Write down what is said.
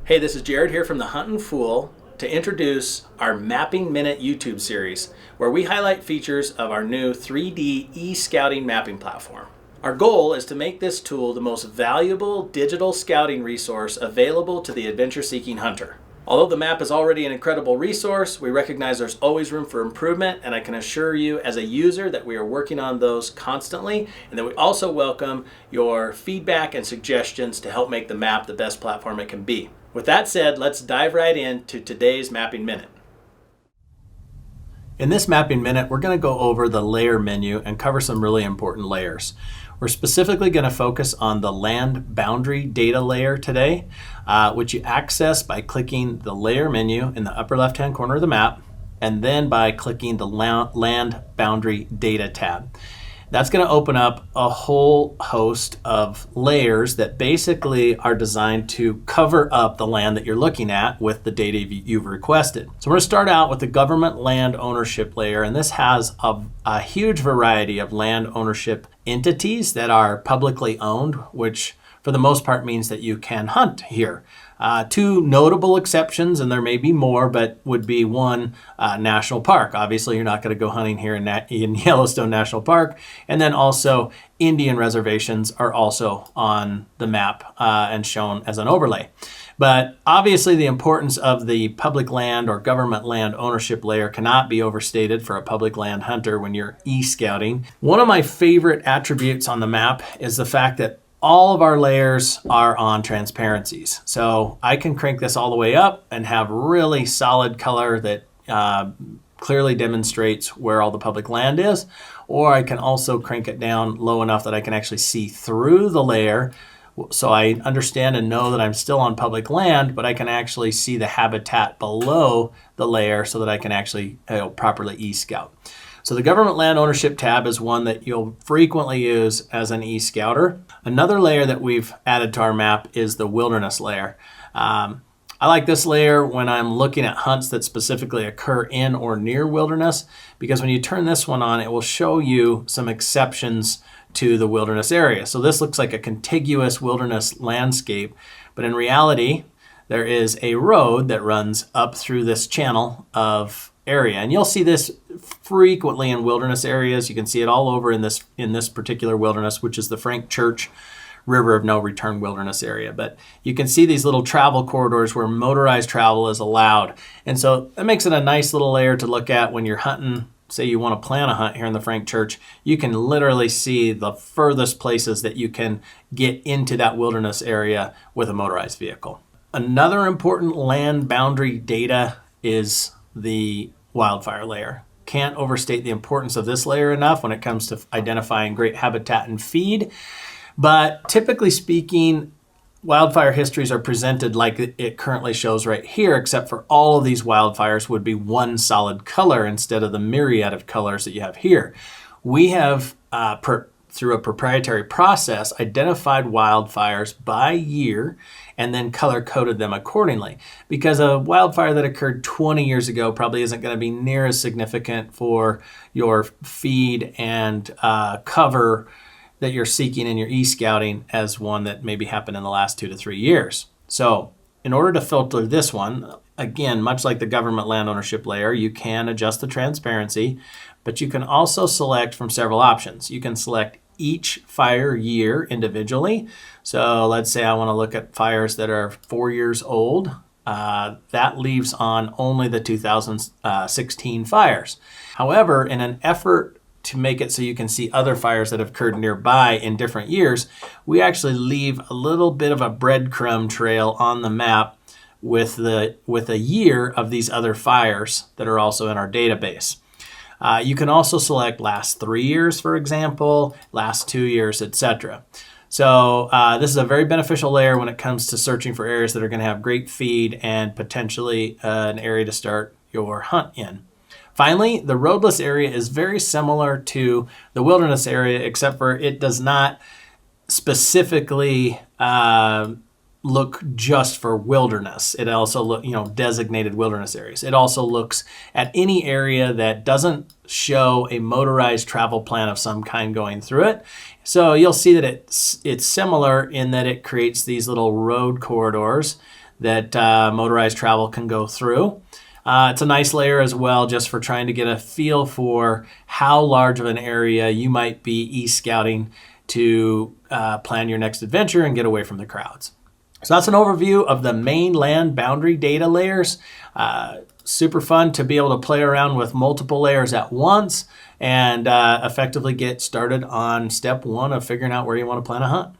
Hey, this is Jared here from the Huntin Fool to introduce our Mapping Minute YouTube series, where we highlight features of our new 3D e-scouting mapping platform. Our goal is to make this tool the most valuable digital scouting resource available to the adventure-seeking hunter. Although the map is already an incredible resource, we recognize there's always room for improvement, and I can assure you as a user that we are working on those constantly, and that we also welcome your feedback and suggestions to help make the map the best platform it can be. With that said, let's dive right into today's Mapping Minute. In this Mapping Minute, we're going to go over the layer menu and cover some really important layers. We're specifically going to focus on the land boundary data layer today, which you access by clicking the layer menu in the upper left-hand corner of the map, and then by clicking the land boundary data tab. That's going to open up a whole host of layers that basically are designed to cover up the land that you're looking at with the data you've requested. So we're going to start out with the government land ownership layer, and this has a huge variety of land ownership entities that are publicly owned, which for the most part means that you can hunt here. Two notable exceptions, and there may be more, but would be one, national park. Obviously, you're not going to go hunting here in Yellowstone National Park. And then also Indian reservations are also on the map and shown as an overlay. But obviously the importance of the public land or government land ownership layer cannot be overstated for a public land hunter when you're e-scouting. One of my favorite attributes on the map is the fact that all of our layers are on transparencies. So I can crank this all the way up and have really solid color that clearly demonstrates where all the public land is. Or I can also crank it down low enough that I can actually see through the layer. So I understand and know that I'm still on public land, but I can actually see the habitat below the layer so that I can actually properly e-scout. So the government land ownership tab is one that you'll frequently use as an e-scouter. Another layer that we've added to our map is the wilderness layer. I like this layer when I'm looking at hunts that specifically occur in or near wilderness, because when you turn this one on, it will show you some exceptions to the wilderness area. So this looks like a contiguous wilderness landscape, but in reality, there is a road that runs up through this channel of area. And you'll see this frequently in wilderness areas. You can see it all over in this particular wilderness, which is the Frank Church River of No Return wilderness area. But you can see these little travel corridors where motorized travel is allowed. And so that makes it a nice little layer to look at when you're hunting. Say you want to plan a hunt here in the Frank Church, you can literally see the furthest places that you can get into that wilderness area with a motorized vehicle. Another important land boundary data is the wildfire layer. Can't overstate the importance of this layer enough when it comes to identifying great habitat and feed. But typically speaking, wildfire histories are presented like it currently shows right here, except for all of these wildfires would be one solid color instead of the myriad of colors that you have here. We have, through a proprietary process, identified wildfires by year and then color-coded them accordingly. Because a wildfire that occurred 20 years ago probably isn't going to be near as significant for your feed and cover that you're seeking in your e-scouting as one that maybe happened in the last 2 to 3 years. So in order to filter this one, again, much like the government land ownership layer, you can adjust the transparency, but you can also select from several options. You can select each fire year individually. So let's say I want to look at fires that are 4 years old. That leaves on only the 2016 fires. However, in an effort to make it so you can see other fires that have occurred nearby in different years, we actually leave a little bit of a breadcrumb trail on the map with a year of these other fires that are also in our database. You can also select last 3 years, for example, last 2 years, etc. So this is a very beneficial layer when it comes to searching for areas that are going to have great feed and potentially an area to start your hunt in. Finally, the roadless area is very similar to the wilderness area, except for it does not specifically look just for wilderness. It also designated wilderness areas. It also looks at any area that doesn't show a motorized travel plan of some kind going through it. So you'll see that it's similar in that it creates these little road corridors that motorized travel can go through. It's a nice layer as well, just for trying to get a feel for how large of an area you might be e-scouting to plan your next adventure and get away from the crowds. So that's an overview of the main land boundary data layers. Super fun to be able to play around with multiple layers at once and effectively get started on step one of figuring out where you want to plan a hunt.